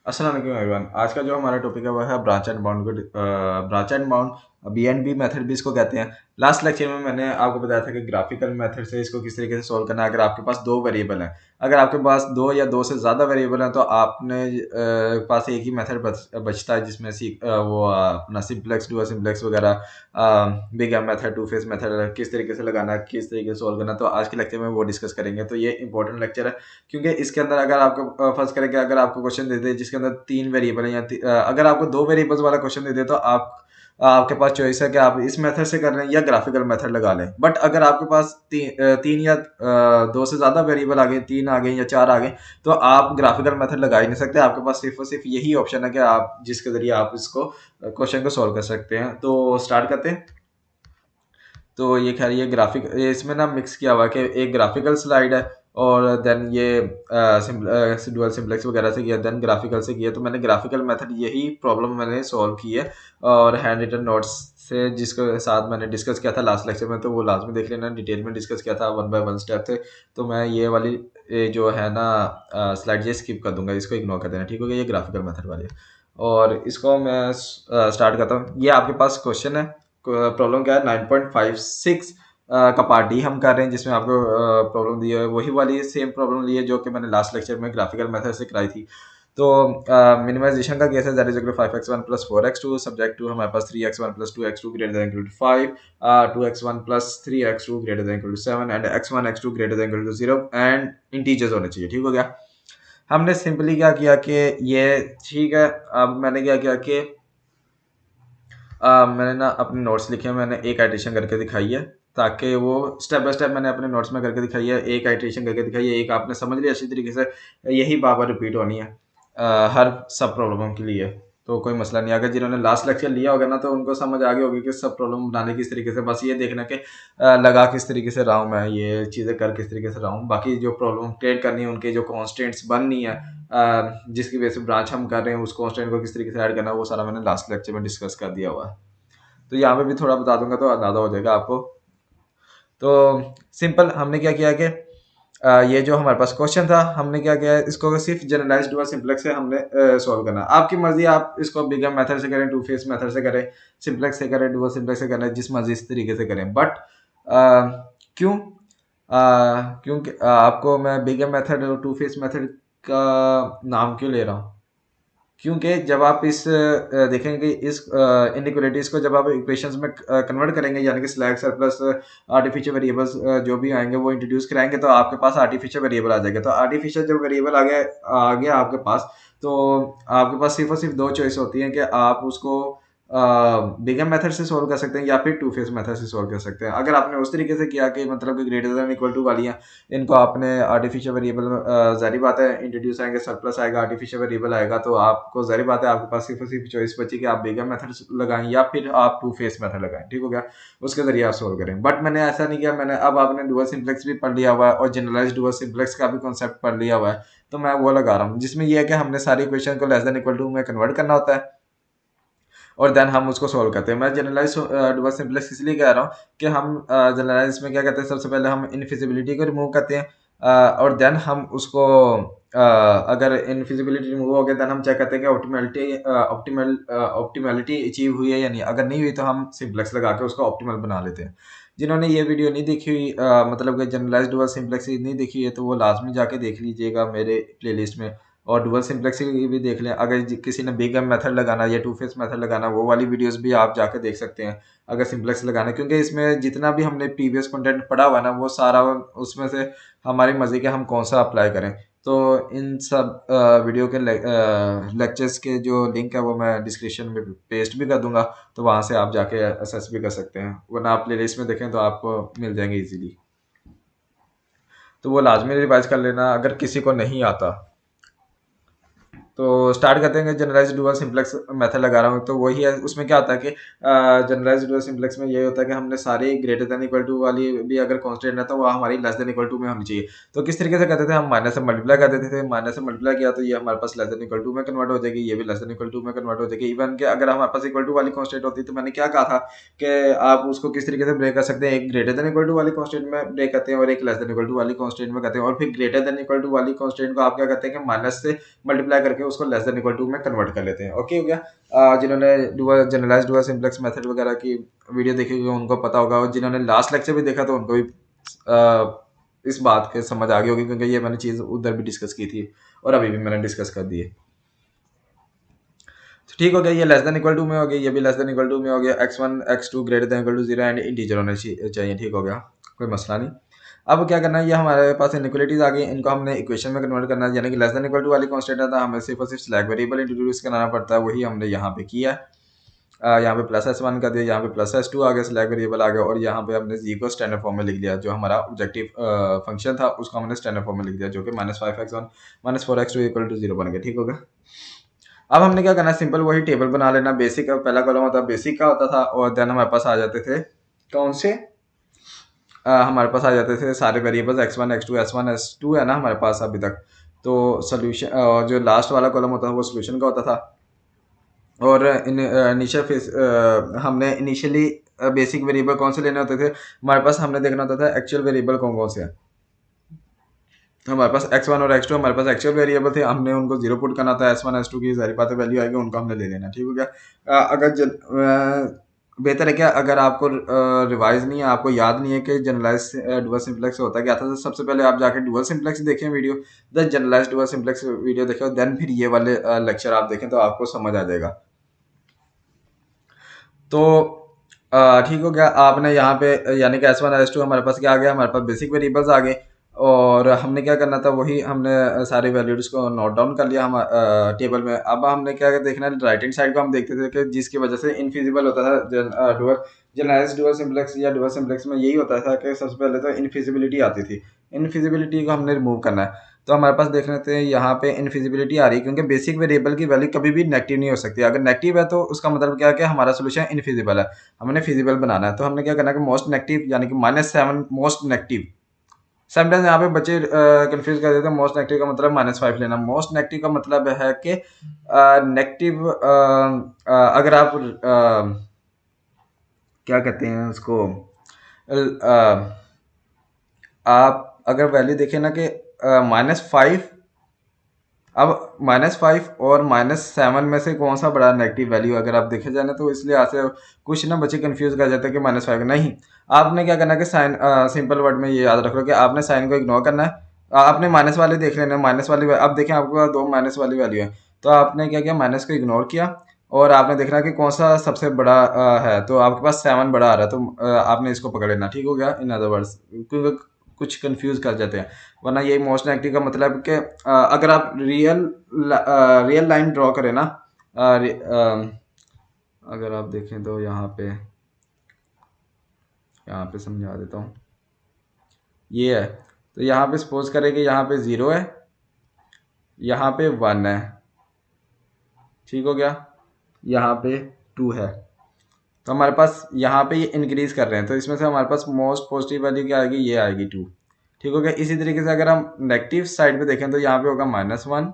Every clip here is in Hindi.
अस्सलाम वालेकुम एवरीवन। आज का जो हमारा टॉपिक है वो है branch and bound branch and bound BNB method भी इसको कहते हैं। लास्ट लेक्चर में मैंने आपको बताया था कि ग्राफिकल मेथड से इसको किस तरीके से सॉल्व करना है। अगर आपके पास दो वेरिएबल हैं, अगर आपके पास दो या दो से ज़्यादा वेरिएबल हैं, तो आपने पास एक ही मेथड बचता है जिसमें वो अपना सिंपलेक्स डुअल सिंपलेक्स वगैरह, big M method, two phase method किस तरीके से लगाना है, किस तरीके से सॉल्व करना है। तो आज के लेक्चर में वो डिस्कस करेंगे। तो ये इंपॉर्टेंट लेक्चर है क्योंकि इसके अंदर अगर आपको फर्स्ट करेंगे, अगर आपको क्वेश्चन देते हैं जिसके अंदर तीन वेरिएबल है या अगर आपको दो वेरिएबल्स वाला क्वेश्चन देते हैं, तो आपके पास चॉइस है कि आप इस मेथड से कर लें या ग्राफिकल मेथड लगा लें। बट अगर आपके पास तीन या दो से ज़्यादा वेरिएबल आ गए, तीन आ गए या चार आ गए, तो आप ग्राफिकल मेथड लगा ही नहीं सकते। आपके पास सिर्फ और सिर्फ यही ऑप्शन है कि आप जिसके ज़रिए आप इसको क्वेश्चन को सॉल्व कर सकते हैं। तो स्टार्ट करते हैं। तो ये खैर ये इसमें ना मिक्स किया हुआ है कि एक ग्राफिकल स्लाइड है और देन ये डुअल सिंप्लेक्स वगैरह से किया, देन ग्राफिकल से किया। तो मैंने ग्राफिकल मेथड यही प्रॉब्लम मैंने सॉल्व की है और हैंड रिटन नोट्स से जिसके साथ मैंने डिस्कस किया था लास्ट लेक्चर में, तो वो लाजमी देख लेना। डिटेल में डिस्कस किया था, वन बाय वन स्टेप थे। तो मैं ये वाली जो है ना स्लाइड ये स्किप कर दूंगा, इसको इग्नोर कर देना, ठीक हो गया। ये ग्राफिकल मेथड वाली है और इसको मैं स्टार्ट करता हूँ। ये आपके पास क्वेश्चन है, प्रॉब्लम क्या है, 9.56 का पार्ट डी हम कर रहे हैं, जिसमें आपको प्रॉब्लम दी है वही वाली सेम प्रॉब्लम ली है जो कि मैंने लास्ट लेक्चर में ग्राफिकल मेथड से कराई थी। तो मिनिमाइजेशन का केस है, that is equal to 5x1 plus 4x2 subject to हमारे पास 3x1 plus 2x2 greater than equal to 5, 2x1 plus 3x2 greater than equal to 7 and x1 x2 greater than equal to 0 and integers होने चाहिए। ठीक हो गया। हमने सिंपली क्या किया कि ये ठीक है। अब मैंने क्या किया कि मैंने ना अपने नोट्स लिखे हैं, मैंने एक आइट्रेशन करके दिखाई है ताकि वो स्टेप बाय स्टेप मैंने अपने नोट्स में करके दिखाई है, एक आइट्रेशन करके दिखाई है, एक आपने समझ लिया अच्छी तरीके से। यही बार बार रिपीट होनी है हर सब प्रॉब्लम के लिए। तो कोई मसला नहीं। अगर जिन्होंने लास्ट लेक्चर लिया होगा ना, तो उनको समझ आ गई होगी कि सब प्रॉब्लम बनाने किस तरीके से। बस ये देखना कि लगा किस तरीके से रहा हूँ मैं, ये चीज़ें कर किस तरीके से रहा हूँ। बाकी जो प्रॉब्लम क्रिएट करनी है, उनके जो कॉन्स्टेंट्स बननी है, जिसकी वजह से ब्रांच हम कर रहे हैं, उस कॉन्स्टेंट को किस तरीके से ऐड करना है, वो सारा मैंने लास्ट लेक्चर में डिस्कस कर दिया हुआ है। तो यहाँ पे भी थोड़ा बता दूंगा तो अंदाजा हो जाएगा आपको। तो सिंपल हमने क्या किया कि ये जो हमारे पास क्वेश्चन था, हमने क्या किया, इसको सिर्फ जनरलाइज्ड हुआ सिंप्लेक्स से हमने सॉल्व करना। आपकी मर्जी, आप इसको बिगम मेथड से करें, टू फेस मेथड से करें, सिंप्लेक्स से करें, डुअल सिंप्लेक्स से करें, जिस मर्जी इस तरीके से करें। बट क्यों क्योंकि आपको मैं बिगम मेथड और टू फेस मेथड का नाम क्यों ले रहा हूँ, क्योंकि जब आप इस देखेंगे इस इनइक्वालिटीज को जब आप इक्वेशंस में कन्वर्ट करेंगे, यानी कि स्लैग सरप्लस आर्टिफिशियल वेरिएबल्स जो भी आएंगे वो इंट्रोड्यूस कराएंगे, तो आपके पास आर्टिफिशियल वेरिएबल आ जाएगा। तो आर्टिफिशियल जब वेरिएबल आ गया आपके पास, तो आपके पास सिर्फ और सिर्फ दो चॉइस होती हैं कि आप उसको बिगम मेथड से सॉल्व कर सकते हैं या फिर टू फेस मेथड से सॉल्व कर सकते हैं। अगर आपने उस तरीके से किया कि मतलब कि ग्रेटर देन इक्वल टू वाली हैं, इनको आपने आर्टिफिशियल वेरिएबल, जारी बात है इंट्रोड्यूस आएंगे, सरप्लस आएगा, आर्टिफिशियल वेरिएबल आएगा, तो आपको जारी बात है आपके पास सिर्फ और सिर्फ चॉइस बची कि आप बिगम मेथड लगाएं या फिर आप टू फेस मेथड लगाएं। ठीक हो गया। उसके जरिए आप सॉल्व करें। बट मैंने ऐसा नहीं किया। मैंने अब आपने डुअल सिंप्लेक्स भी पढ़ लिया हुआ है और जनरलाइज्ड डुअल सिंप्लेक्स का भी कॉन्सेप्ट पढ़ लिया हुआ है, तो मैं वो लगा रहा हूँ, जिसमें यह है कि हमने सारी इक्वेशन को लेस देन इक्वल टू में कन्वर्ट करना होता है और देन हम उसको सॉल्व करते हैं। मैं जनरलाइज डुअल सिंप्लेक्स इसलिए कह रहा हूँ कि हम जनरलाइज में क्या करते हैं, सबसे पहले हम इनफिजिबिलिटी को रिमूव करते हैं और देन हम उसको अगर इनफिजिबिलिटी रिमूव हो गया, देन हम चेक करते हैं कि ऑप्टिमलिटी अचीव हुई है या नहीं। अगर नहीं हुई तो हम सिंप्लेक्स लगा के उसको ऑप्टिमल बना लेते हैं। जिन्होंने ये वीडियो नहीं देखी हुई, मतलब कि जनरलाइज्ड डुअल सिंप्लेक्स नहीं देखी है, तो वो लाजमी जाके देख लीजिएगा मेरे प्लेलिस्ट में, और डुअल सिंप्लेक्स की भी देख लें। अगर किसी ने बिग एम मेथड लगाना या टू फेस मेथड लगाना, वो वाली वीडियोस भी आप जाकर देख सकते हैं अगर सिंप्लेक्स लगाना, क्योंकि इसमें जितना भी हमने प्रीवियस कंटेंट पढ़ा हुआ है ना, वो सारा उसमें से हमारी मर्जी के हम कौन सा अप्लाई करें। तो इन सब वीडियो के लेक्चर्स के जो लिंक है वो मैं डिस्क्रिप्शन में पेस्ट भी कर दूंगा, तो वहाँ से आप जाके असेस भी कर सकते हैं, वरना आप प्ले लिस्ट में देखें तो आपको मिल जाएंगे ईजीली। तो वो लाजमी रिवाइज कर लेना अगर किसी को नहीं आता। तो स्टार्ट करते हैं। जनरलाइज डुअल सिंप्लेक्स मेथड लगा रहा हूँ, तो वही है। उसमें क्या होता है कि जनरलाइज डुअल सिंप्लेक्स में ये होता है कि हमने सारे ग्रेटर देन इक्वल टू वाली भी अगर कांस्टेंट है तो वह हमारी लेस देन इक्वल टू में होनी चाहिए। तो किस तरीके से करते थे, हम माइनस से मल्टीप्लाई कर देते थे। माइनस से मल्टीप्लाई किया तो ये हमारे पास लेस देन इक्वल टू में कन्वर्ट हो जाएगी, ये भी लेस देन इक्वल टू में कन्वर्ट हो जाएगी। इवन कि अगर हमारे पास इक्वल टू वाली कांस्टेंट होती, तो मैंने क्या कहा था कि आप उसको किस तरीके से ब्रेक कर सकते हैं, एक ग्रेटर देन इक्वल टू वाली कांस्टेंट में ब्रेक करते हैं और एक लेस देन इक्वल टू वाली कांस्टेंट में करते हैं, और फिर ग्रेटर देन इक्वल टू वाली कांस्टेंट को आप क्या करते हैं कि माइनस से मल्टीप्लाई करके उसको लेस देन इक्वल टू में कन्वर्ट कर लेते हैं। ओके हो गया। जिन्होंने जनरलाइज्ड डुअल सिंप्लेक्स मेथड वगैरह की वीडियो देखी होगी उनको पता होगा, और जिन्होंने लास्ट लेक्चर भी देखा तो उनको भी इस बात के समझ आ गई होगी, क्योंकि ये मैंने चीज़ उधर भी डिस्कस की थी और अभी भी मैंने डिस्कस कर दी है। तो ठीक हो गया, ये लेस देन इक्वल टू में हो गया, ये भी लेस देन इक्वल टू में हो गया। x1 x2 greater than equal to 0 and integer होने चाहिए। ठीक हो गया, कोई मसला नहीं। अब क्या करना है, ये हमारे पास इनइक्वालिटीज आ गई, इनको हमने इक्वेशन में कन्वर्ट करना है, यानी कि लेस देन इक्वल टू वाली कांस्टेंट है, हमें सिर्फ और सिर्फ स्लैक वेरिएबल इंट्रोड्यूस कराना पड़ता है, वही हमने यहाँ पे किया है। यहाँ पे प्लस S1 कर दिया, यहाँ पे प्लस S2 आ गया, स्लैक वेरिएबल आ गया, और यहाँ पे हमने जी को स्टैंडर्ड फॉर्म में लिख दिया। जो हमारा ऑब्जेक्टिव फंक्शन था उसको हमने स्टैंडर्ड फॉर्म में लिख दिया, जो कि -5x1 -4x2 इक्वल टू 0 बन गया। ठीक हो गया। अब हमने क्या करना है, सिंपल वही टेबल बना लेना। बेसिक का पहला कॉलम होता है बेसिक का होता था, और देन हमारे पास आ जाते थे कौन से, हमारे पास आ जाते थे सारे variables x1 x2 s1 s2 है ना हमारे पास अभी तक। तो सोल्यूशन जो लास्ट वाला कॉलम होता था वो सोल्यूशन का होता था, और इनिशियल फेस हमने इनिशियली बेसिक वेरिएबल कौन से लेने होते थे हमारे पास, हमने देखना होता था एक्चुअल वेरिएबल कौन कौन से हैं। हमारे पास x1 और x2 हमारे पास एक्चुअल वेरिएबल थे, हमने उनको जीरो पुट करना था। s1 s2 की सारी बातें वैल्यू आएगी, उनको हमने ले लेना। ठीक हो गया। बेहतर है क्या, अगर आपको रिवाइज नहीं है, आपको याद नहीं है कि जनरलाइज डुअल सिंप्लेक्स होता क्या था, तो सबसे पहले आप जाके डुअल सिंप्लेक्स देखें video, the generalize dual simplex video देखें, देन फिर ये वाले लेक्चर आप देखें तो आपको समझ आ जाएगा। तो ठीक हो गया। आपने यहाँ पे यानी कि S1 S2 हमारे पास क्या आ गया, हमारे पास बेसिक वेरिएबल्स आ गए, और हमने क्या करना था, वही हमने सारे वैल्यूज को नोट डाउन कर लिया हम टेबल में। अब हमने क्या देखना है, राइट हैंड साइड को हम देखते थे कि जिसकी वजह से इनफिजिबल होता था डुअल जनरलाइज्ड डुअल सिंप्लेक्स या डुअल सिंप्लेक्स में, यही होता था कि सबसे पहले तो इनफिजिबिलिटी आती थी। इनफिजिबिलिटी को हमने रिमूव करना है, तो हमारे पास देख लेते हैं यहाँ पे इनफिजिबिलिटी आ रही है, क्योंकि बेसिक वेरिएबल की वैल्यू कभी भी नेगेटिव नहीं हो सकती। अगर नेगेटिव है तो उसका मतलब क्या है कि हमारा सोल्यूशन इनफिजिबल है, हमने फिजिबल बनाना है। तो हमने क्या करना है कि मोस्ट नेगेटिव यानी कि -7 मोस्ट नेगेटिव। समटाइम्स यहाँ पे बच्चे कंफ्यूज कर देते हैं, मोस्ट नेगेटिव का मतलब -5 लेना। मोस्ट नेगेटिव का मतलब है कि नेगेटिव अगर आप क्या कहते हैं उसको, आप अगर वैल्यू देखें ना कि -5, अब -5 और -7 में से कौन सा बड़ा नेगेटिव वैल्यू अगर आप देखे जाए ना, तो इसलिए आपसे कुछ ना बच्चे कंफ्यूज कर जाते हैं कि -5 नहीं। आपने क्या करना है कि साइन, सिंपल वर्ड में ये याद रख लो कि आपने साइन को इग्नोर करना है। आपने माइनस वाले देख लेना, माइनस वाली, अब देखें आपके पास दो माइनस वाली वैल्यू है, तो आपने क्या किया, माइनस को इग्नोर किया, और आपने देखना कि कौन सा सबसे बड़ा है, तो आपके पास 7 बड़ा आ रहा है, तो आपने इसको पकड़ लेना। ठीक हो गया। इन अदर वर्ड्स, क्योंकि कुछ कंफ्यूज कर जाते हैं, वरना यही मोस्ट नेगेटिव का मतलब कि अगर आप रियल लाइन ड्रॉ करें ना, अगर आप देखें तो यहाँ पे समझा देता हूँ, ये है। तो यहाँ पे सपोज करें कि यहाँ पे 0 है, यहाँ पे 1 है, ठीक हो गया, यहाँ पे 2 है, तो हमारे पास यहाँ पे ये इंक्रीज कर रहे हैं, तो इसमें से हमारे पास मोस्ट पॉजिटिव वैल्यू क्या आएगी, ये आएगी 2। ठीक हो गया। इसी तरीके से अगर हम नेगेटिव साइड पे देखें तो यहाँ पे होगा -1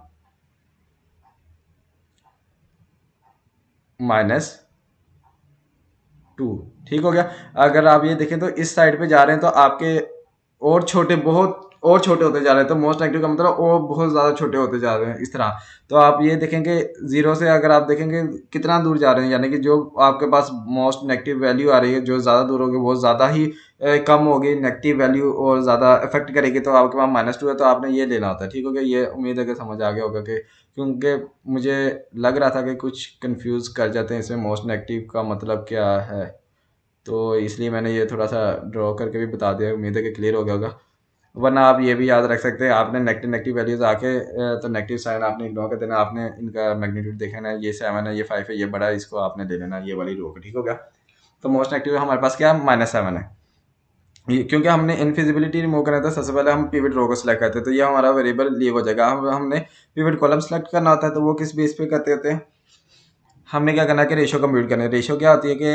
-2। ठीक हो गया। अगर आप ये देखें तो इस साइड पे जा रहे हैं तो आपके और छोटे, बहुत और छोटे होते जा रहे हैं, तो मोस्ट नेगेटिव का मतलब और बहुत ज़्यादा छोटे होते जा रहे हैं इस तरह। तो आप ये देखेंगे 0 से अगर आप देखेंगे कितना दूर जा रहे हैं, यानी कि जो आपके पास मोस्ट नेगेटिव वैल्यू आ रही है, जो ज़्यादा दूर होगी वो ज़्यादा ही कम होगी नेगेटिव वैल्यू, और ज़्यादा इफेक्ट करेगी। तो आपके पास -2 है, तो आपने ये लेना होता है। ठीक हो गया। ये उम्मीद है कि समझ आ गया होगा, कि क्योंकि मुझे लग रहा था कि कुछ कंफ्यूज कर जाते हैं इसमें मोस्ट नेगेटिव का मतलब क्या है, तो इसलिए मैंने ये थोड़ा सा ड्रॉ करके भी बता दिया। उम्मीद है कि क्लियर हो गया होगा। वरना आप ये भी याद रख सकते हैं, आपने नेगेटिव वैल्यूज आके तो नेगेटिव साइन आपने इग्नोर कर देना, आपने इनका मैग्नीट्यूड देखना है, ये 7 है, ये 5 है, ये बड़ा है, इसको आपने ले लेना, ये वाली रो को। ठीक हो गया। तो मोस्ट नेगेटिव हमारे पास क्या है, -7 है। क्योंकि हमने इनफिजिबिलिटी रिमूव करना था, सबसे पहले हम पिवट रो को सिलेक्ट करते हैं, तो ये हमारा वेरिएबल लीव हो जाएगा। अब हमने पिवट कॉलम सेलेक्ट करना होता है, तो वो किस बेस पे करते होते हैं, हमने क्या करना है कि रेशो कंप्यूट करना है। रेशो क्या होती है कि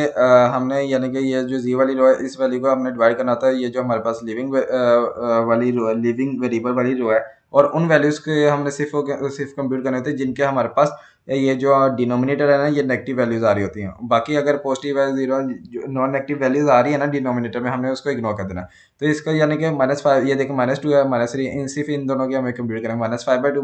हमने यानी कि ये जो जी वाली रो है, इस वैल्यू को हमने डिवाइड करना होता है, ये जो हमारे पास लिविंग वाली रो है, लिविंग वेरिएबल वाली रो है, और उन वैल्यूज़ के हमने सिर्फ कंप्यूट करने होते हैं जिनके हमारे पास ये जो डिनोमिनेटर है ना, ये नेगेटिव वैल्यूज आ रही होती हैं। बाकी अगर पॉजिटिव है, जीरो, नॉन नेगेटिव वैल्यूज आ रही है ना डिनोमिनेटर में, हमने उसको इग्नोर कर देना। तो इसका यानी कि -5, ये देखिए -2 है, -3, इन सिर्फ इन दोनों की हमें कंप्लीट करेंगे। -5/2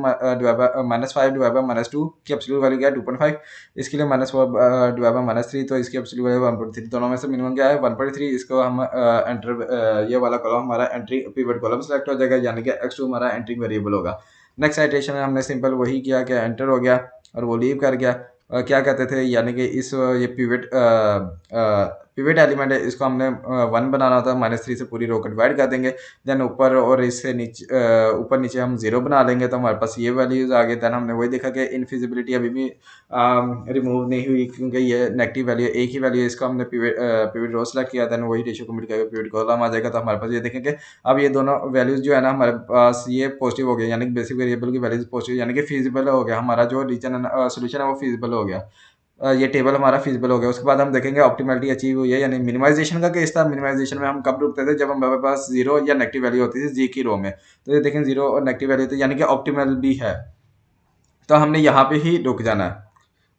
-5 डिवाइड बाय -2 की एब्सोल्यूट वैल्यू क्या है, 2.5। इसके लिए -4 डिवाइड बाय -3, तो इसकी एब्सोल्यूट वैल्यू 1.3। दोनों में से मिनिमम क्या है, 1.3। इसको हम एंटर, ये वाला कॉलम हमारा एंट्री पिवट कॉलम सेलेक्ट हो जाएगा, यानी कि x2 हमारा एंट्रिंग वेरिएबल होगा। नेक्स्ट साइटेशन में हमने सिंपल वही किया कि एंटर हो गया और वो लीव कर गया। क्या कहते थे, यानी कि इस ये पिवट एलिमेंट है, इसको हमने 1 बनाना होता है। -3 से पूरी रो को डिवाइड कर देंगे। देन ऊपर और इससे नीचे, ऊपर नीचे हम 0 बना लेंगे, तो हमारे पास ये वैल्यूज आ गई। देन हमने वही देखा कि इनफिजिबिलिटी अभी भी रिमूव नहीं हुई, क्योंकि ये नेगेटिव वैल्यू, एक ही वैल्यू है। इसको हमने पिवट रो सेलेक्ट किया, देन वही रेशियो कंप्लीट करके पिवट कॉलम आ जाएगा। तो हमारे पास ये देखेंगे अब ये दोनों वैल्यूज जो है ना, हमारे पास ये पॉजिटिव हो गया, यानी कि बेसिक वेरिएबल की वैल्यूज पॉजिटिव, यानी कि फिजिबल हो गया। हमारा जो रीजन सोल्यूशन है वो फिजिबल हो गया। ये टेबल हमारा फिजिबल हो गया। उसके बाद हम देखेंगे ऑप्टिमलिटी अचीव हुई है, यानी मिनिमाइजेशन का केस था। मिनिमाइजेशन में हम कब रुकते थे, जब हमारे पास जीरो या नेगेटिव वैल्यू होती थी जी की रो में। तो ये देखें जीरो और नेगेटिव वैल्यू थी, यानी कि ऑप्टिमल भी है, तो हमने यहाँ पे ही रुक जाना है।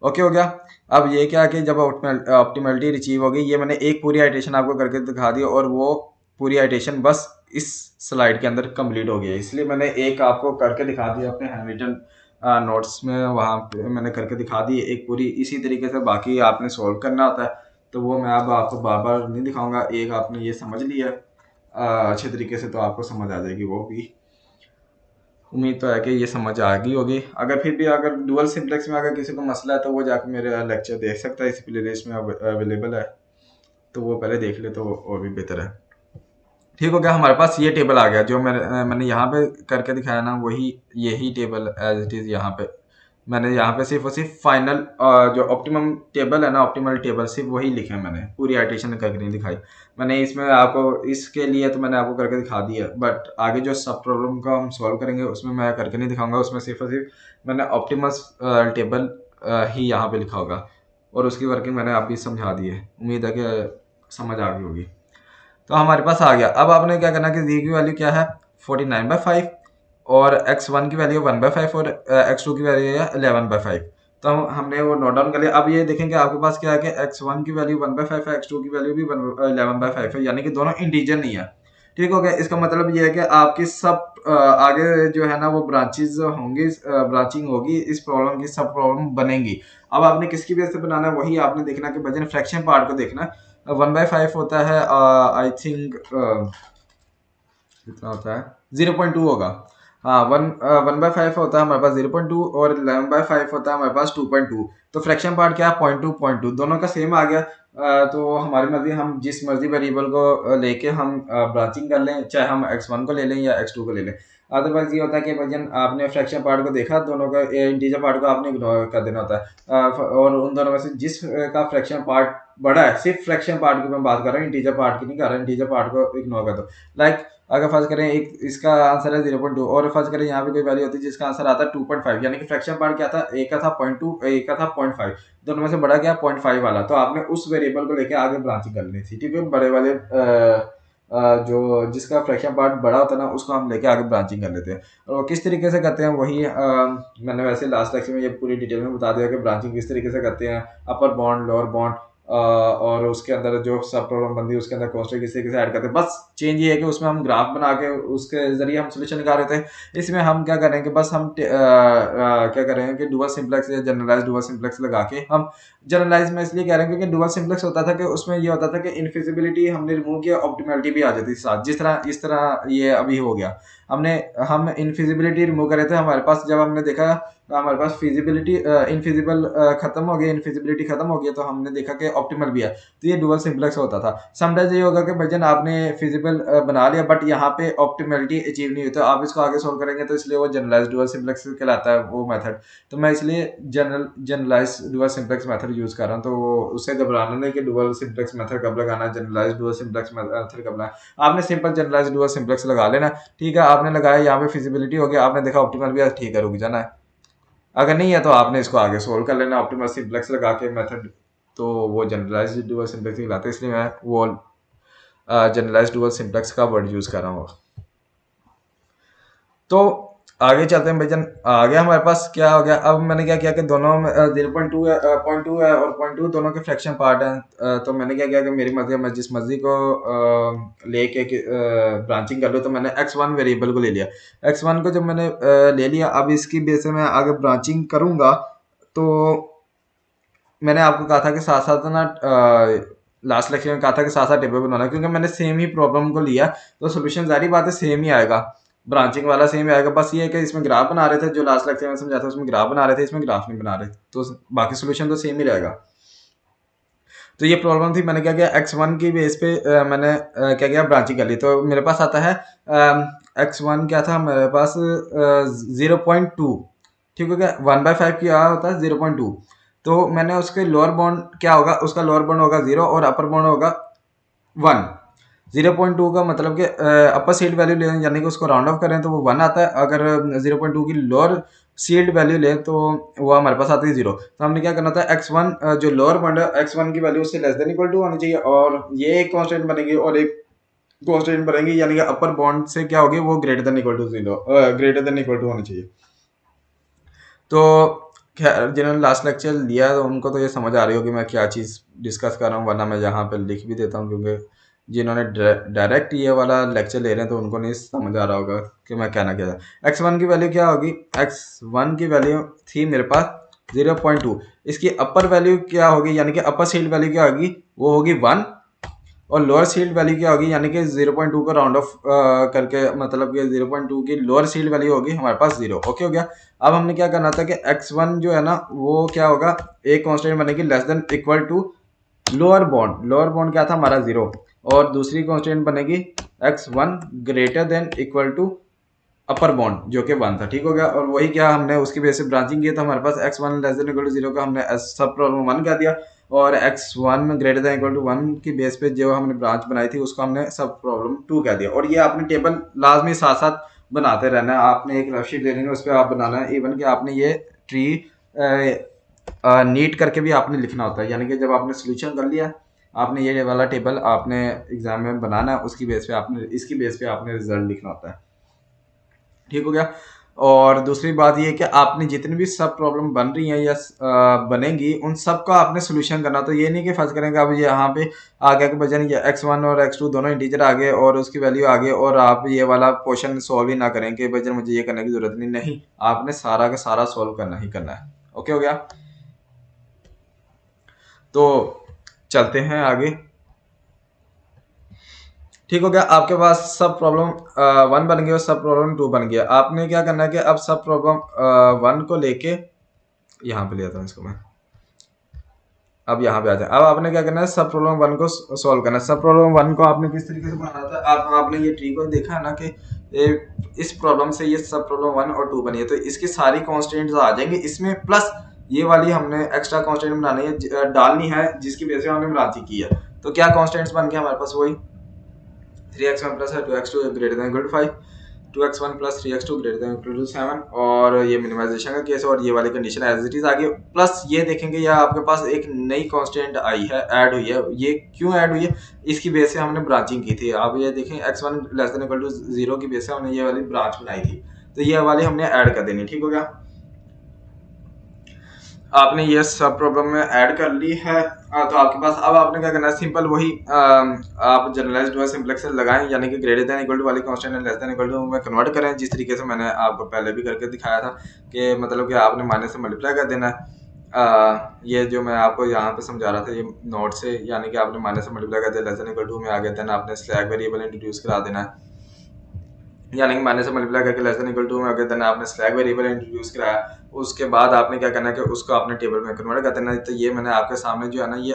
ओके हो गया। अब ये क्या कि जब ऑप्टिमलिटी अचीव हो गई, ये मैंने एक पूरी आइटेशन आपको करके दिखा दी, और वो पूरी आइटेशन बस इस स्लाइड के अंदर कंप्लीट हो गई है। इसलिए मैंने एक आपको करके दिखा दिया अपने हैंड रिटन नोट्स में, वहाँ पे मैंने करके दिखा दी एक पूरी। इसी तरीके से बाकी आपने सॉल्व करना होता है, तो वो मैं अब आपको बार बार नहीं दिखाऊंगा। एक आपने ये समझ लिया अच्छे तरीके से, तो आपको समझ आ जाएगी वो भी। उम्मीद तो है कि ये समझ आ गई होगी। अगर फिर भी अगर डुअल सिंप्लेक्स में अगर किसी को मसला है, तो वो जाकर मेरे लेक्चर देख सकता है, इस प्ले लिस्ट में अवेलेबल है, तो वो पहले देख ले तो और भी बेहतर है। ठीक हो गया। हमारे पास ये टेबल आ गया, जो मैंने यहाँ पे करके दिखाया ना, वही यही टेबल एज इट इज़ यहाँ पे मैंने यहाँ पे सिर्फ और सिर्फ फाइनल जो ऑप्टिमम टेबल है ना, ऑप्टिमल टेबल सिर्फ वही लिखे हैं मैंने, पूरी आइटेशन करके नहीं दिखाई मैंने। इसमें आपको इसके लिए तो मैंने आपको करके दिखा दिया, बट आगे जो सब प्रॉब्लम का हम सॉल्व करेंगे उसमें मैं करके नहीं दिखाऊंगा। उसमें सिर्फ और सिर्फ मैंने ऑप्टिमस टेबल ही यहाँ पे लिखा होगा, और उसकी वर्किंग मैंने आप भी समझा दी है। उम्मीद है कि समझ आ गई होगी। तो हमारे पास आ गया। अब आपने क्या करना कि z की वैल्यू क्या है, 49/5, और x1 की वैल्यू 1/5, और x2 की वैल्यू है 11/5। तो हमने वो नोट डाउन कर लिया। अब ये देखेंगे आपके पास क्या है कि x1 की वैल्यू 1/5 है, x2 की वैल्यू भी 11/5 है, यानी कि दोनों इंटीजर नहीं है। ठीक हो गया। इसका मतलब ये है कि आपकी सब आगे जो है ना वो ब्रांचेज होंगी, ब्रांचिंग होगी, इस प्रॉब्लम की सब प्रॉब्लम बनेंगी। अब आपने किसकी बेस से बनाना है, वही आपने देखना कि वजन फ्रैक्शन पार्ट को देखना। 1/5 होता है, आई थिंक कितना होता है, 0.2 होगा। हाँ, 1/5 होता है हमारे पास 0.2, और 11/5 होता है हमारे पास 2.2। तो फ्रैक्शन पार्ट क्या है, 0.2 दोनों का सेम आ गया। तो हमारी मर्जी, हम जिस मर्जी वेरिएबल को लेके हम ब्रांचिंग कर लें, चाहे हम x1 को ले लें या x2 को ले लें। अदरवाइज ये होता है कि भजन आपने फ्रैक्शन पार्ट को देखा, दोनों का इंटीजर पार्ट को आपने इग्नोर कर देना होता है। और उन दोनों में से जिस का फ्रैक्शन पार्ट बड़ा है, सिर्फ फ्रैक्शन पार्ट की मैं बात कर रहा हूँ, इंटीजर पार्ट की नहीं कर रहा, इंटीजर पार्ट को इग्नोर कर दो। लाइक अगर फर्ज करें एक इसका आंसर है 0.2, और फर्ज करें यहाँ पे कोई वैल्यू होती है जिसका आंसर आता है 2.5, यानी कि फ्रैक्शन पार्ट क्या था, एक का था 0.2, एक का था 0.5, दोनों में से बड़ा क्या 0.5 वाला। तो आपने उस वेरिएबल को लेकर आगे ब्रांचिंग कर ली थी। ठीक है, बड़े वाले जो जिसका फ्रैक्शन पार्ट बड़ा होता है ना, उसको हम लेके आगे ब्रांचिंग कर लेते हैं। और वो किस तरीके से करते हैं, वही मैंने वैसे लास्ट लेक्चर में ये पूरी डिटेल में बता दिया कि ब्रांचिंग किस तरीके से करते हैं। अपर बॉन्ड, लोअर बॉन्ड, और उसके अंदर जो सब प्रॉब्लम बनती है उसके अंदर कॉन्स्टेंट किस तरीके से ऐड करते हैं। बस चेंज ये है कि उसमें हम ग्राफ बना के उसके जरिए हम सोल्यूशन निकाल रहे थे। इसमें हम क्या करेंगे, बस हम क्या करेंगे कि डुअल सिंप्लेक्स या जनरलाइज डुअल सिंप्लेक्स लगा के हम, जनरलाइज में इसलिए कह रहे हैं क्योंकि डुअल सिंप्लेक्स होता था कि उसमें ये होता था कि इनफिजिबिलिटी हमने रिमूव किया, ऑप्टिमलिटी भी आ जाती थी साथ, जिस तरह इस तरह ये अभी हो गया। हम इनफिजिबिलिटी रिमूव कर रहे थे, हमारे पास जब हमने देखा हमारे पास फिजिबिलिटी इनफिजिबल खत्म हो गई, इनफिजिबिलिटी खत्म हो गई, तो हमने देखा कि ऑप्टिमल भी है। तो ये डुअल सिंप्लेक्स होता था। समटाइम्स ये होगा कि भजन आपने फिजिबल बना लिया, बट यहाँ पे ऑप्टिमलिटी अचीव नहीं हुई, तो आप इसको आगे सोल्व करेंगे, तो इसलिए वो जनरलाइज डुअल सिंप्लेक्स कहलाता है वो मेथड। तो मैं इसलिए generalize dual simplex method use कर रहा हूँ। तो उससे घबराना नहीं कि डुअल सिंप्लेक्स मेथड कब लगाना, जनरलाइज डुअल सिंप्लेक्स मेथड कब लगाना। आपने सिंपल जनरलाइज डुअल सिंप्लेक्स लगा लेना। ठीक है, आपने लगाया, यहाँ पे फिजिबिलिटी हो गया, आपने देखा ऑप्टिमल भी है, ठीक है, रुक जाना है। अगर नहीं है तो आपने इसको आगे सोल्व कर लेना ऑप्टिमल सिंप्लेक्स लगा के मेथड। तो वो जनरलाइज्ड डुअल सिंप्लेक्स कहलाता है, इसलिए मैं वो जनरलाइज्ड डुअल सिंप्लेक्स का वर्ड यूज कर रहा हूँ। तो आगे चलते हैं भाईजान। आ गया हमारे पास, क्या हो गया, अब मैंने क्या किया कि दोनों में 0.2 है, 0.2 है और 0.2 दोनों के फ्रैक्शन पार्ट हैं। तो मैंने क्या किया कि मेरी मर्जी, मैं जिस मर्जी को लेके ब्रांचिंग कर लूँ, तो मैंने x1 वेरिएबल को ले लिया। x1 को जब मैंने ले लिया, अब इसकी बेस से मैं आगे ब्रांचिंग करूंगा। तो मैंने आपको कहा था कि साथ साथ ना, लास्ट लेक्चर में कहा था कि साथ साथ टेबल बनाना, क्योंकि मैंने सेम ही प्रॉब्लम को लिया, तो सोल्यूशन जारी बात है सेम ही आएगा, ब्रांचिंग वाला सेम ही आएगा। बस ये है कि इसमें ग्राफ बना रहे थे, जो लास्ट लेक्चर में समझा था उसमें ग्राफ बना रहे थे, इसमें ग्राफ नहीं बना रहे, तो बाकी सोल्यूशन तो सेम ही रहेगा। तो ये प्रॉब्लम थी, मैंने क्या किया, x1 की बेस पे मैंने क्या किया, ब्रांचिंग कर ली। तो मेरे पास आता है x1 क्या था मेरे पास, 0.2। ठीक हो गया, 1/5 क्या होता है, 0.2। तो मैंने उसके लोअर बाउंड क्या होगा, उसका लोअर बाउंड होगा 0 और अपर बाउंड होगा 1। 0.2 का मतलब कि अपर सील्ड वैल्यू लें, यानी कि उसको राउंड ऑफ करें तो वो 1 आता है। अगर 0.2 की लोअर सील्ड वैल्यू लें तो वो हमारे पास आती है 0। तो हमने क्या करना था, x1 जो लोअर बाउंड है, x1 की वैल्यू उससे लेस देन इक्वल टू होनी चाहिए, और ये एक कांस्टेंट बनेगी और एक कांस्टेंट बनेगी, यानी कि अपर बाउंड से क्या होगी, वो greater than equal to 0, greater than equal to होनी चाहिए। तो खैर, जिन्होंने लास्ट लेक्चर लिया है तो उनको तो ये समझ आ रही होगी मैं क्या चीज़ डिस्कस कर रहा हूँ, वरना मैं यहाँ पे लिख भी देता हूँ, क्योंकि जिन्होंने डायरेक्ट ये वाला लेक्चर ले रहे हैं तो उनको नहीं समझ आ रहा होगा कि मैं कहना क्या था। x1 की वैल्यू क्या होगी, x1 की वैल्यू थी मेरे पास 0.2। इसकी अपर वैल्यू क्या होगी, यानी कि अपर सील्ड वैल्यू क्या होगी, वो होगी 1। और लोअर सील्ड वैल्यू क्या होगी, यानी कि 0.2 को राउंड ऑफ करके, मतलब कि 0.2 की लोअर सील्ड वैल्यू होगी हमारे पास 0। ओके हो गया। अब हमने क्या करना था कि x1 जो है ना, वो क्या होगा, एक कांस्टेंट बनेगी less than equal to lower bound. Lower bound क्या था हमारा 0, और दूसरी कांस्टेंट बनेगी x1 greater than equal to upper bound जो कि 1 था। ठीक हो गया, और वही क्या हमने उसकी वजह से ब्रांचिंग की, तो हमारे पास x1 less than equal to 0 का हमने सब प्रॉब्लम 1 कर दिया, और x1 greater than equal to 1 की बेस पे जो हमने ब्रांच बनाई थी उसको हमने सब प्रॉब्लम 2 कह दिया। और ये आपने टेबल लाजमी साथ साथ बनाते रहना है, आपने एक रफ शीट ले लेनी है, उस पर आप बनाना है। इवन कि आपने ये ट्री नीट करके भी आपने लिखना होता है, यानी कि जब आपने सोल्यूशन कर लिया, आपने ये वाला टेबल आपने एग्जाम में बनाना है, उसकी बेस पे आपने, इसकी बेस पे आपने रिजल्ट लिखना होता है। ठीक हो गया। और दूसरी बात ये कि आपने जितनी भी सब प्रॉब्लम बन रही हैं या बनेंगी, उन सब का आपने सोल्यूशन करना। तो ये नहीं कि फर्ज करेंगे अब यहाँ पे आ गया कि बजन ये x1 और x2 दोनों इंटीजर आ गए और उसकी वैल्यू आ गई, और आप ये वाला क्वेश्चन सॉल्व ही ना करें कि बजन मुझे ये करने की जरूरत नहीं। नहीं, आपने सारा का सारा सॉल्व करना ही करना है। ओके हो गया। तो चलते हैं आगे। ठीक हो गया, आपके पास सब प्रॉब्लम 1 बन गया और सब प्रॉब्लम 2 बन गया। आपने क्या करना है कि अब सब प्रॉब्लम 1 को लेके यहाँ पे लिया था इसको मैं, अब यहाँ पे आ जाए। अब आपने क्या करना है, सब प्रॉब्लम 1 को सॉल्व करना है। सब प्रॉब्लम 1 को आपने किस तरीके से बनाना था, आपने ये ट्री को देखा है ना कि इस प्रॉब्लम से ये सब प्रॉब्लम 1 और 2 बनी है, तो इसकी सारी कॉन्स्टेंट्स आ जाएंगी इसमें, प्लस ये वाली हमने एक्स्ट्रा कॉन्स्टेंट बनानी है, डालनी है, जिसकी वजह से हमने ब्रांचिंग की है। तो क्या कॉन्स्टेंट्स बन गया हमारे पास, वही 3x1 plus 2x2 greater than equal to 5, 2x1 plus 3x2 greater than equal to 7, और ये मिनिमाइजेशन का केस है, और ये वाली कंडीशन एज इट इज आ गई। प्लस ये देखेंगे या आपके पास एक नई कांस्टेंट आई है, ऐड हुई है। ये क्यों ऐड हुई है, इसकी बेस से हमने ब्रांचिंग की थी। आप ये देखें, x1 less than equal to 0 की बेस से हमने ये वाली ब्रांच बनाई थी, तो ये वाली हमने ऐड कर देनी। ठीक हो गया, आपने ये सब प्रॉब्लम में ऐड कर ली है। तो आपके पास अब आपने क्या करना है, सिंपल वही आप जनरलाइज्ड हुआ सिंपलेक्स से लगाएं, यानी कि ग्रेटर देन इक्वल टू वाली constant less than equal to में कन्वर्ट करें, जिस तरीके से मैंने आपको पहले भी करके दिखाया था कि मतलब कि आपने माइनस से मल्टीप्लाई कर देना है। ये जो मैं आपको यहाँ पे समझा रहा था ये नोट से, यानी कि आपने माइनस से मल्टीप्लाई कर दिया, लेस देन इक्वल टू में आ गया, देन आपने स्लैग वेरिएबल इंट्रोड्यूस करा देना है, यानी कि माइनस से मल्टीप्लाई करके लेस देन इक्वल टू में अगर देन आपने स्लैग वेरिएबल इंट्रोड्यूस कराया, उसके बाद आपने क्या करना है कि उसको आपने टेबल में कन्वर्ट कर देना है। तो ये मैंने आपके सामने जो है ना, ये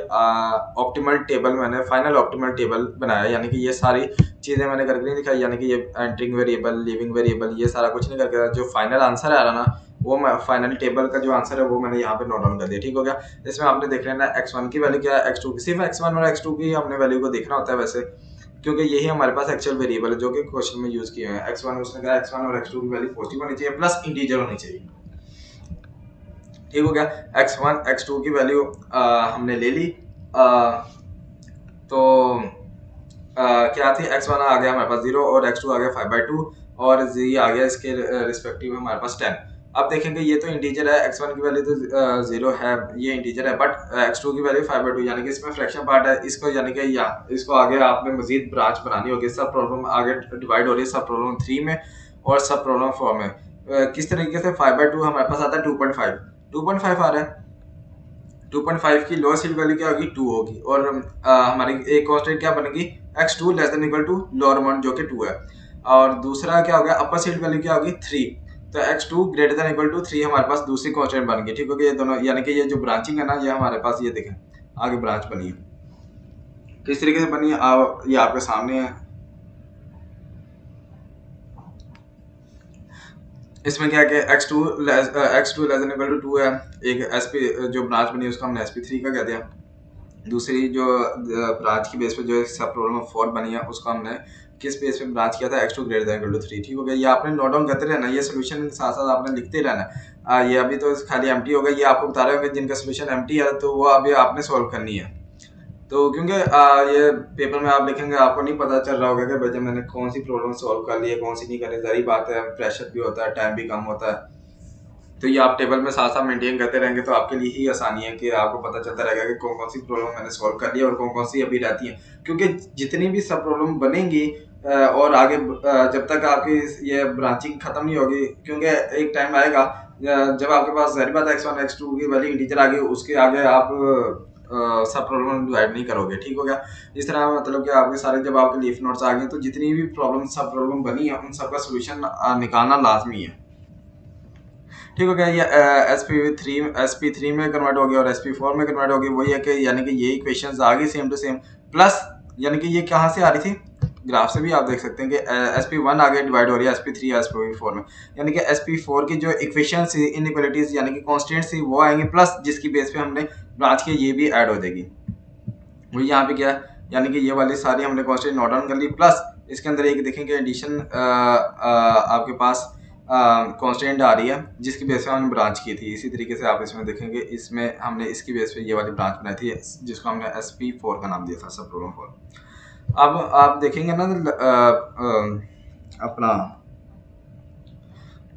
ऑप्टिमल टेबल, मैंने फाइनल ऑप्टिमल टेबल बनाया, यानी कि ये सारी चीज़ें मैंने करके नहीं दिखाई, यानी कि ये एंटरिंग वेरिएबल, लिविंग वेरिएबल, ये सारा कुछ नहीं करके, जो फाइनल आंसर आ रहा ना, वो मैं फाइनल टेबल का जो आंसर है वो मैंने यहाँ पे नोट डाउन कर दिया। ठीक हो गया, इसमें आपने देख लेना x1 की वैल्यू क्या है, x2 की, सिर्फ x1 और x2 की हमने वैल्यू को देखना होता है वैसे, क्योंकि यही हमारे पास एक्चुअल वेरिएबल है जो कि क्वेश्चन में यूज किए हैं। x1 उसने कहा x1 और x2 की वैल्यू पॉजिटिव होनी चाहिए, प्लस इंटीजर होनी चाहिए। ठीक हो गया, x1 x2 की वैल्यू हमने ले ली। तो क्या थी, x1 आ गया हमारे पास 0 और x2 आ गया 5/2, और z आ गया इसके रिस्पेक्टिव हमारे पास 10। अब देखेंगे ये तो इंटीजर है, x1 की वैल्यू तो 0 है, ये इंटीजर है, बट x2 की वैल्यू 5/2 यानी कि इसमें फ्रैक्शन पार्ट है, इसको यानी कि इसको आगे आपने मजीद ब्रांच बनानी होगी। सब प्रॉब्लम आगे डिवाइड हो रही है सब प्रॉब्लम 3 में और सब प्रॉब्लम 4 में। किस तरीके से 5/2 हमारे पास आता है 2.5, 2.5 आ रहा है। 2.5 की लोअर सीड वैल्यू क्या होगी 2 होगी, और हमारी एक कांस्टेंट क्या बनेगी x2 less than equal to lower amount जो कि 2 है, और दूसरा क्या हो गया अपर सीड वैल्यू क्या होगी 3। तो x2 greater than equal to 3 हमारे पास दूसरी कांस्टेंट बन गई। ठीक हो गया, ये दोनों यानी कि ये जो ब्रांचिंग है ना ये हमारे पास ये देखें आगे ब्रांच बनी है, किस तरीके से बनी है ये आपके सामने है। इसमें क्या है कि x2 less than equal to 2 है, एक sp जो ब्रांच बनी है उसको हमने sp3 का कह दिया। दूसरी जो ब्रांच की बेस पे जो सब प्रॉब्लम 4 बनी है उसको हमने किस बेस पे ब्रांच किया था x2 greater than equal to 3। ठीक हो गया, ये आपने नोट डाउन करते रहना, ये सोल्यूशन साथ साथ आपने लिखते रहना। ये अभी तो खाली एम्प्टी होगा, ये आपको बता रहे होंगे जिनका सोल्यूशन एम्प्टी है तो वो अभी आपने सॉल्व करनी है। तो क्योंकि ये पेपर में आप लिखेंगे आपको नहीं पता चल रहा होगा कि भाई मैंने कौन सी प्रॉब्लम सॉल्व कर ली है कौन सी नहीं करनी, सारी बात है, प्रेशर भी होता है, टाइम भी कम होता है। तो ये आप टेबल में साथ साथ मेंटेन करते रहेंगे तो आपके लिए ही आसानी है कि आपको पता चलता रहेगा कि कौन कौन सी प्रॉब्लम मैंने सॉल्व कर ली और कौन कौन सी अभी रहती है। क्योंकि जितनी भी सब प्रॉब्लम बनेंगी और आगे जब तक आपकी ये ब्रांचिंग खत्म नहीं होगी, क्योंकि एक टाइम आएगा जब आपके पास जाहिर बात है x1 x2 की वैल्यू इंटीजर आ गई, उसके आगे आप सब प्रॉब्लम डिवाइड नहीं करोगे। ठीक हो गया, इस तरह मतलब कि आपके सारे जब आपके लीफ नोट्स आ गए तो जितनी भी प्रॉब्लम सब प्रॉब्लम बनी है उन सबका सोल्यूशन निकालना लाजमी है। ठीक हो गया, ये SP3 में कन्वर्ट हो गया और SP4 में कन्वर्ट हो गया। वही है कि यानी कि ये इक्वेशंस आ गई सेम टू सेम, प्लस यानी कि ये कहाँ से आ रही थी ग्राफ से भी आप देख सकते हैं कि SP1 आगे डिवाइड हो रही है SP3 या SP4 में, यानी कि SP4 की जो इक्वेशंस इनइक्वालिटीज यानी कि कांस्टेंट्स थी वो आएंगी, प्लस जिसकी बेस पे हमने ब्रांच की ये भी ऐड हो जाएगी। वही यहाँ पे क्या है यानी कि ये वाली सारी हमने कांस्टेंट नोट डाउन कर ली, प्लस इसके अंदर एक देखेंगे एडिशन आपके पास कांस्टेंट आ रही है जिसकी बेस पे हमने ब्रांच की थी। इसी तरीके से आप इसमें देखेंगे इसमें हमने इसकी बेस पे ये वाली ब्रांच बनाई थी जिसको हमने SP4 का नाम दिया था, सब प्रॉब्लम 4। अब आप देखेंगे ना अपना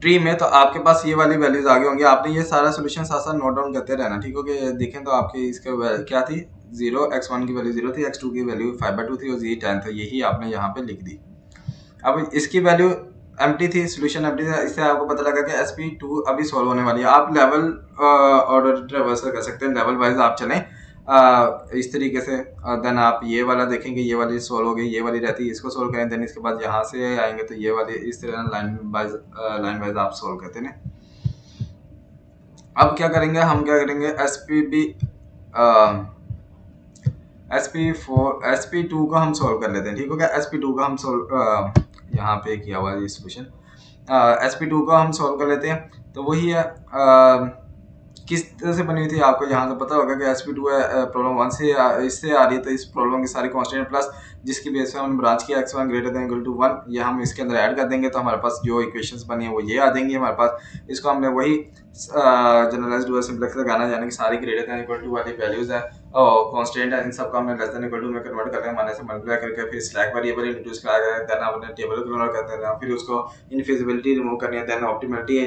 ट्री में तो आपके पास ये वाली वैल्यूज आगे होंगी, आपने ये सारा सोल्यूशन साथ साथ नोट डाउन करते रहना। ठीक हो गया, देखें तो आपके इसके क्या थी 0, x1 की वैल्यू 0 थी, x2 की वैल्यू 5/2 थी और z 10 था, यही आपने यहाँ पे लिख दी। अब इसकी वैल्यू एम्प्टी थी, सोल्यूशन एम्प्टी था, इससे आपको पता लगा कि SP2 अभी सॉल्व होने वाली है। आप लेवल ऑर्डर रिवर्सल कर सकते हैं, लेवल वाइज आप चलें इस तरीके से। देन आप ये वाला देखेंगे, ये वाली सॉल्व हो गई, ये वाली रहती है, इसको सॉल्व करें, देन इसके बाद यहाँ से आएंगे तो ये वाली इस तरह लाइन वाइज आप सॉल्व करते हैं। अब क्या करेंगे हम, क्या करेंगे SP2 को हम सॉल्व कर लेते हैं। ठीक हो गया, SP2 का हम सॉल्व यहाँ पे किया हुआ है सोल्यूशन, SP2 को हम सॉल्व कर लेते हैं। तो वही है किस तरह से बनी हुई थी आपको यहाँ से पता होगा कि SP2 है प्रॉब्लम 1 से इससे आ रही है, तो इस प्रॉब्लम की सारी कांस्टेंट प्लस जिसकी बेस पे हम ब्रांच किया x1 greater than equal to 1, ये हम इसके अंदर ऐड कर देंगे तो हमारे पास जो इक्वेशंस बनी है वो ये आ देंगी हमारे पास। इसको हमने वही जनरलाइज्ड हुआ सिंप्लेक्स लगाना, यानी कि सारी ग्रेटर देन इक्वल टू वाली वैल्यूज है और कांस्टेंट है, इन सबको हमने लेस देन इक्वल टू में कन्वर्ट कर देना, माइनस से मल्टीप्लाई करके फिर स्लैक वेरिएबल इंट्रोड्यूस करा देना, अपने टेबल को कन्वर्ट कर देना, फिर उसको इनफिजिबिलिटी रिमूव करनी है, देन ऑप्टिमलिटी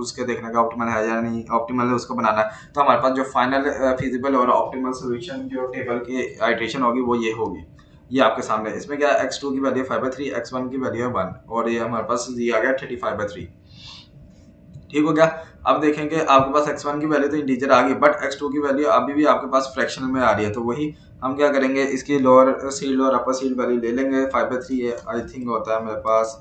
उसके देखने का ऑप्टिमल है या नहीं, ऑप्टिमल है उसको बनाना है। तो हमारे पास जो फाइनल फिजिबल और ऑप्टिमल सोल्यूशन जो टेबल की आइट्रेशन होगी वो ये होगी, ये आपके सामने। इसमें क्या x2 की वैल्यू 5/3, x1 की वैल्यू है 1 और ये हमारे पास ये आ गया 35/3। ठीक हो गया, अब देखेंगे आपके पास x1 की वैल्यू तो इंटीजर आ गई, बट x2 की वैल्यू अभी भी आपके पास फ्रैक्शनल में आ रही है। तो वही हम क्या करेंगे, इसकी लोअर सीड और अपर सीड वैल्यू ले लेंगे। 5/3 आई थिंक होता है मेरे पास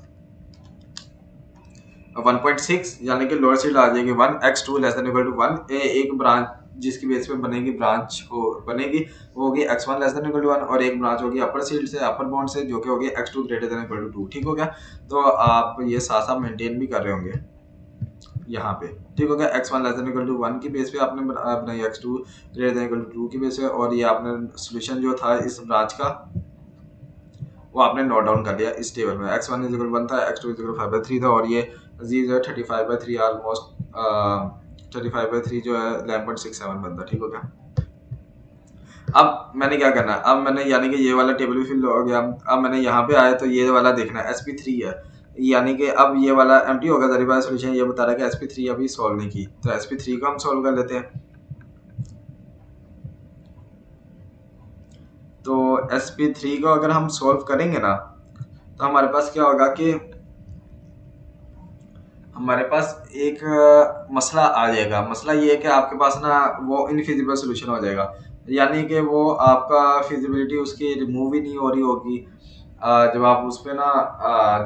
1.6, यानी कि लोअर सीड आ जाएगी 1, x2 less than equal to 1, एक ब्रांच जिसकी बेस पे बनेगी ब्रांच हो बनेगी वो होगी x1 less than equal to 1 और एक ब्रांच होगी अपर सीड से अपर बाउंड से जो कि होगी x2 greater than equal to 2। ठीक हो गया, तो आप ये साथ साथ मेंटेन भी कर रहे होंगे यहाँ पे। ठीक हो गया, x1 less than equal to 1 की बेस पे आपने बनाई, x2 greater than equal to 2 की बेस पे, और ये आपने सोल्यूशन जो था इस ब्रांच का वो आपने नोट डाउन कर लिया इस टेबल में। x1 इज इक्वल 1 था, x2 इज इक्वल 5/3 था और ये z जो है 35/3 ऑलमोस्ट 35/3 जो है 11.67 बनता। ठीक हो गया, अब मैंने क्या करना है, अब मैंने यानी कि ये वाला टेबल भी फिल हो गया, अब मैंने यहाँ पे आया तो ये वाला देखना है SP3 है, यानी कि अब ये वाला एम्प्टी होगा, ज़ाहिर बात सोल्यूशन ये बता रहा है कि sp3 अभी सॉल्व नहीं की, तो sp3 को हम सॉल्व कर लेते हैं। तो sp3 को अगर हम सॉल्व करेंगे ना, तो हमारे पास क्या होगा कि हमारे पास एक मसला आ जाएगा। मसला ये है कि आपके पास ना वो इनफिजिबल सोल्यूशन हो जाएगा, यानी कि वो आपका फिजिबिलिटी उसकी रिमूव ही नहीं हो रही होगी। जब आप उस पे ना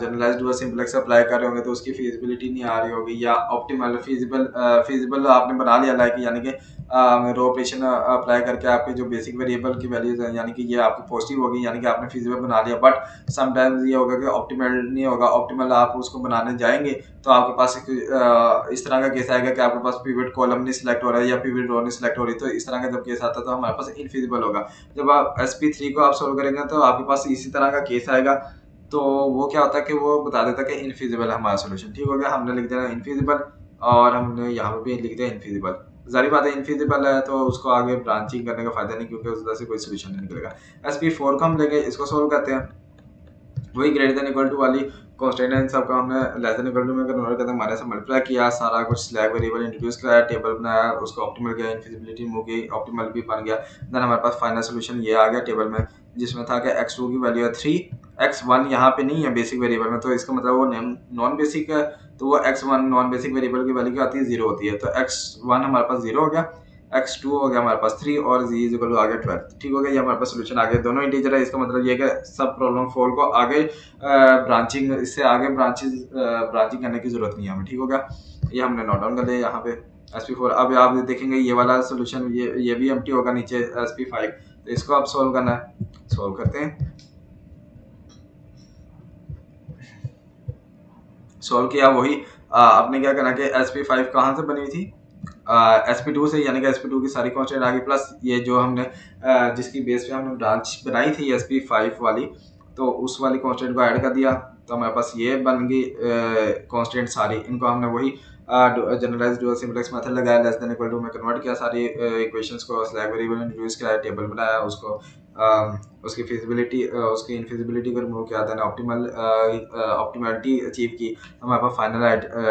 जनरलाइज्ड व सिंपलेक्स अप्लाई कर रहे होंगे तो उसकी फिजिबिलिटी नहीं आ रही होगी, या ऑप्टिमल फिजिबल आपने बना लिया लाइक, यानी कि रो ऑपरेशन अप्लाई करके आपके जो बेसिक वेरिएबल की वैल्यूज हैं, यानी कि ये आपकी पॉजिटिव होगी, यानी कि आपने फिजिबल बना लिया। बट समटाइम्स ये होगा कि ऑप्टिमल नहीं होगा। ऑप्टिमल आप उसको बनाने जाएंगे तो आपके पास इस तरह का केस आएगा कि आपके पास पिवट कॉलम नहीं सिलेक्ट हो रहा है या पिवट रो नहीं सिलेक्ट हो रही, तो इस तरह का जब केस आता है तो हमारे पास इनफिजिबल होगा। जब आप sp3 को आप सोल्व करेंगे तो आपके पास इसी तरह का केस आएगा, तो वो क्या होता है कि वो बता देता है कि इनफिजिबल है हमारा सोल्यूशन। ठीक हो गया, हमने लिख दिया इनफिजिबल और हमने यहाँ पे भी लिख दिया इनफिजिबल। जारी बात है इनफिजिबल है तो उसको आगे ब्रांचिंग करने का फायदा नहीं, क्योंकि उस तरह से कोई सोल्यूशन नहीं निकलेगा। sp4 को हम लेंगे, इसको सोल्व करते हैं। वही ग्रेटर देन इक्वल टू वाली कांस्टेंट है, इन सबका हमने लेस देन इक्वल टू में कन्वर्ट करके हमारे से मल्टीप्लाई किया, सारा कुछ स्लैग वेरिएबल इंट्रोड्यूस कराया, टेबल बनाया, उसको ऑप्टिमल किया, इनफिजिबिलिटी हो गई, ऑप्टिमल भी बन गया। देन हमारे पास फाइनल सोल्यूशन ये आ गया टेबल में, जिसमें था कि x2 की वैल्यू है 3, x1 यहाँ पे नहीं है बेसिक वेरिएबल में, तो इसका मतलब वो नॉन बेसिक है, तो वो x1 नॉन बेसिक वेरिएबल की वैल्यू क्या आती है, 0 होती है। तो x1 हमारे पास 0 हो गया, x2 हो गया हमारे पास 3 और z इज इक्वल टू आ गया 12। ठीक हो गया, ये हमारे पास सोल्यूशन आ गया, दोनों इंटीजर है। इसका मतलब ये है कि सब प्रॉब्लम फोल्ड को आगे ब्रांचिंग, इससे आगे ब्रांचिंग करने की जरूरत नहीं है हमें। ठीक हो गया, ये हमने नोट डाउन कर लिया यहाँ पे sp4। अब आप देखेंगे ये वाला सोल्यूशन ये भी एम्प्टी होगा नीचे sp5, तो इसको आप सोल्व करना है, सोल्व करते हैं। सोल्व किया, वही आपने क्या करना कि sp5 कहाँ से बनी हुई थी, sp2 से, यानी कि sp2 की सारी कांस्टेंट आ गई, प्लस ये जो हमने जिसकी बेस पे हमने ब्रांच बनाई थी sp5 वाली, तो उस वाली कांस्टेंट को ऐड कर दिया, तो हमारे पास ये बन गई कांस्टेंट सारी। इनको हमने वही जनरलाइज्ड डुअल सिंपलेक्स मेथड लगाया, लेस देन इक्वल टू में कन्वर्ट किया सारी इक्वेशंस को, स्लैग वेरिएबल इंट्रोड्यूस किया, टेबल बनाया, उसको उसकी फिजिबिलिटी उसकी इनफिजिबिलिटी को रिमूव किया, देन ऑप्टिमलिटी अचीव की। हमारे पास फाइनल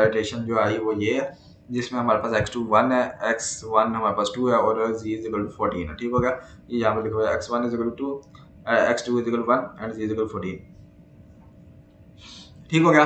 इटरेशन जो आई वो ये है, जिसमें हमारे पास x2 1 है, x1 हमारे पास 2 है और z इज इक्वल टू 14 है। ठीक हो गया, ये यहाँ पे लिखा हुआ है x1 is equal to 2, x2 is equal to 1 and z is equal to 14। ठीक हो गया,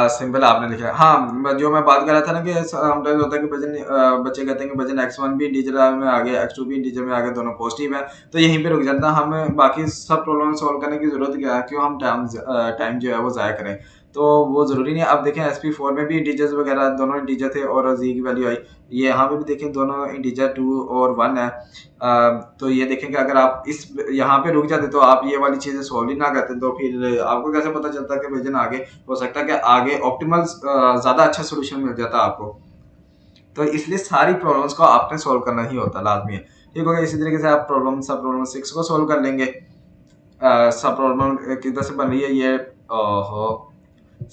सिंपल आपने लिखा है। हाँ, जो मैं बात कर रहा था ना कि समटाइम्स होता है कि बच्चे कहते हैं कि वजन x1 भी इंटीजर में आ गया, x2 भी इंटीजर में आ गया, दोनों पॉजिटिव है, तो यहीं पे रुक जाता है। हमें बाकी सब प्रॉब्लम सॉल्व करने की जरूरत क्या है, क्यों हम टाइम जो है वो ज़ाया करें, तो वो ज़रूरी नहीं है। अब देखें sp4 में भी इंटीजर्स वगैरह दोनों इंटीजर थे और z की वैल्यू आई, ये यहाँ पे भी देखें दोनों इंटीजर 2 और 1 है। तो ये देखें कि अगर आप इस यहाँ पे रुक जाते तो आप ये वाली चीज़ें सॉल्व ही ना करते, तो फिर आपको कैसे पता चलता कि विजन आगे हो सकता है कि आगे ऑप्टिमल ज़्यादा अच्छा सोल्यूशन मिल जाता आपको। तो इसलिए सारी प्रॉब्लम्स को आपने सॉल्व करना ही होता, लाजमी है। ठीक हो गया, इसी तरीके से आप सब प्रॉब्लम 6 को सॉल्व कर लेंगे। सब प्रॉब्लम किधर से बन रही है, ये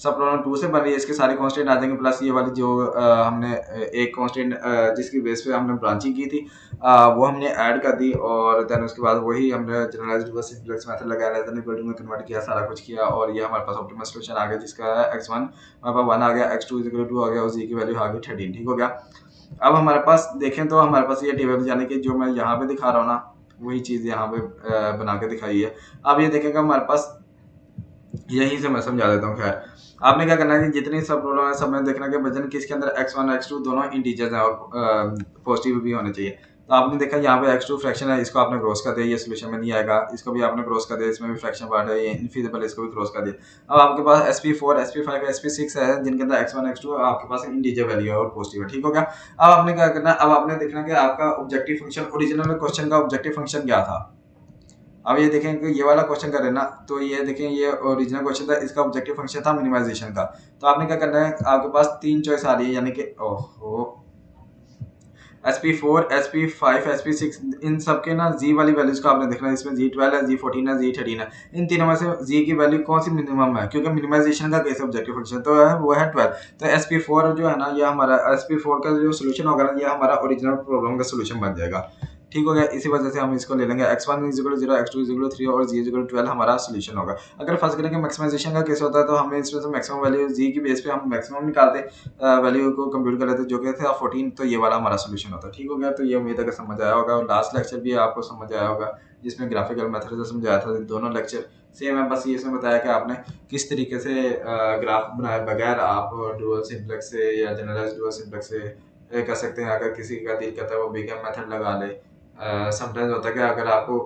सब प्रॉब्लम 2 से बन रही है, इसके सारे कांस्टेंट आ जाएंगे, प्लस ये वाली जो हमने एक कांस्टेंट जिसकी बेस पे हमने ब्रांचिंग की थी वो हमने ऐड कर दी, और देन उसके बाद वही हमने जनरलाइज्ड डुअल सिंपलेक्स मेथड लगाया, लेस देन इक्वल टू में कन्वर्ट किया, सारा कुछ किया, और ये हमारे पास ऑप्टिमल सॉल्यूशन आ गया, जिसका x1 हमारे पास 1 आ गया, x2 इज इक्वल टू 2 आ गया और z की वैल्यू आ गई 13। ठीक हो गया, अब हमारे पास देखें तो हमारे पास ये टेबल, यानी कि जो मैं यहाँ पे दिखा रहा हूँ ना, वही चीज़ यहाँ पे बना के दिखाई है। अब ये देखेंगे हमारे पास, यहीं से मैं समझा देता हूँ। खैर, आपने क्या करना है कि जितनी सब प्रॉब्लम है सब में देखना कि वजन किसके अंदर x1 x2 दोनों इंटीजर्स हैं और पॉजिटिव भी होने चाहिए। तो आपने देखा यहाँ पे x2 फ्रैक्शन है, इसको आपने क्रॉस कर दिया, ये सोल्यूशन में नहीं आएगा, इसको भी आपने क्रॉस कर दिया, इसमें भी फ्रैक्शन पार्ट है, ये इनफिजिबल, इसको भी क्रॉस कर दिया। अब आपके पास sp4 sp5 sp6 है, जिनके अंदर x1 x2 आपके पास इंटीजर वैल्यू है और पॉजिटिव है। ठीक हो गया, अब आपने क्या करना है, अब आपने देखना कि आपका ऑब्जेक्टिव फंक्शन, ओरिजिनल क्वेश्चन का ऑब्जेक्टिव फंक्शन क्या था। अब ये देखें कि ये वाला क्वेश्चन कर रहे हैं ना, तो ये देखें ये ओरिजिनल क्वेश्चन था, इसका ऑब्जेक्टिव फंक्शन था मिनिमाइजेशन का। तो आपने क्या करना है, आपके पास 3 चॉइस आ रही है, यानी कि ओहो sp4 sp5 sp6 इन सब के ना z वाली वैल्यूज को आपने देखना है, इसमें z12 है, z14 है, z13 है, इन तीनों में से z की वैल्यू कौन सी मिनिमम है, क्योंकि मिनिमाइजेशन का केस ऑब्जेक्टिव फंक्शन तो है वो है 12। तो sp4 जो है ना, ये हमारा sp4 का जो सोल्यूशन होगा ना, ये हमारा ओरिजिनल प्रॉब्लम का सोल्यूशन बन जाएगा। ठीक हो गया। इसी वजह से हम इसको ले लेंगे x1 = 0, x2 = 3 और z = 12 हमारा सोल्यूशन होगा। अगर फर्स्ट करेंगे मैक्सिमाइजेशन का केस होता है तो हमें इसमें से मैक्सिमम वैल्यू z की बेस पे हम मैक्सिमम निकालते वैल्यू को कंप्यूट कर लेते जो कि था 14, तो ये वाला हमारा सोल्यूशन होता है। ठीक हो गया। तो ये उम्मीद है कि समझ आया होगा और लास्ट लेक्चर भी आपको समझ आया होगा जिसमें ग्राफिकल मेथड से समझाया था। दोनों लेक्चर सेम है, बस ये इसमें बताया कि आपने किस तरीके से ग्राफ बनाए बगैर आप डुअल सिंप्लेक्स से या जनरलाइज्ड डुअल सिंप्लेक्स से कर सकते हैं। अगर किसी का दिल करता है वो बिग एम मेथड लगा ले। समटाइम्स होता है कि अगर आपको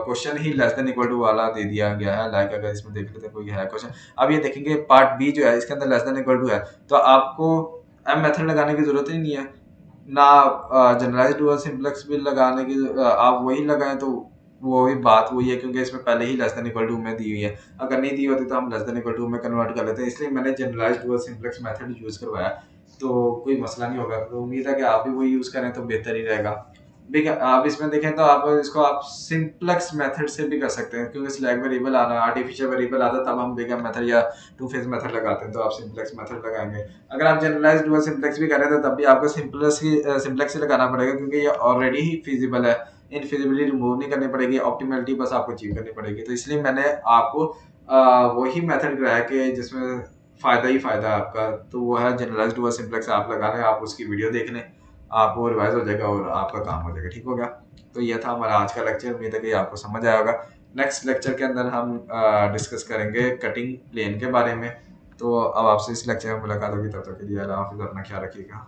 क्वेश्चन ही लेस देन इक्वल टू वाला दे दिया गया है, लाइक अगर इसमें देख लेते हैं कोई है क्वेश्चन, अब ये देखेंगे पार्ट बी जो है इसके अंदर लेस देन इक्वल टू है, तो आपको एम मेथड लगाने की जरूरत ही नहीं है ना, जनरलाइज्ड डुअल सिंप्लेक्स भी लगाने की आप वही लगाएं तो वो भी बात वही है, क्योंकि इसमें पहले ही लेस देन इक्वल टू में दी हुई है। अगर नहीं दी होती तो हम लेस देन इक्वल टू में कन्वर्ट कर लेते हैं, इसलिए मैंने generalized dual simplex method use करवाया, तो कोई मसला नहीं होगा। तो उम्मीद है कि आप भी वही यूज करें तो बेहतर ही रहेगा। आप इसमें देखें तो आप इसको आप सिंप्लेक्स मेथड से भी कर सकते हैं, क्योंकि स्लैग वेरिएबल आना आर्टिफिशियल वेरिएबल आता है तब हम बिग एम मेथड या टू फेज मेथड लगाते हैं, तो आप सिंप्लेक्स मेथड लगाएंगे। अगर आप जनरलाइज्ड डुअल सिंप्लेक्स भी करें तो तब भी आपको सिंप्लेक्स ही लगाना पड़ेगा, क्योंकि ये ऑलरेडी ही फिजिबल है, इनफिजिबिलिटी रिमूव नहीं करनी पड़ेगी, ऑप्टिमलिटी बस आपको अचीव करनी पड़ेगी। तो इसलिए मैंने आपको वही मेथड कराया कि जिसमें फ़ायदा ही फ़ायदा है आपका, तो वो है जनरलाइज्ड डुअल सिंप्लेक्स। आप लगा लें, आप उसकी वीडियो देख लें, आपको रिवाइज हो जाएगा और आपका काम हो जाएगा। ठीक हो गया। तो ये था हमारा आज का लेक्चर, उम्मीद है कि आपको समझ आया होगा। नेक्स्ट लेक्चर के अंदर हम डिस्कस करेंगे कटिंग प्लेन के बारे में। तो अब आपसे इस लेक्चर में मुलाकात होगी, तब तक के लिए अल्लाह हाफिज़, अपना ख्याल रखिएगा।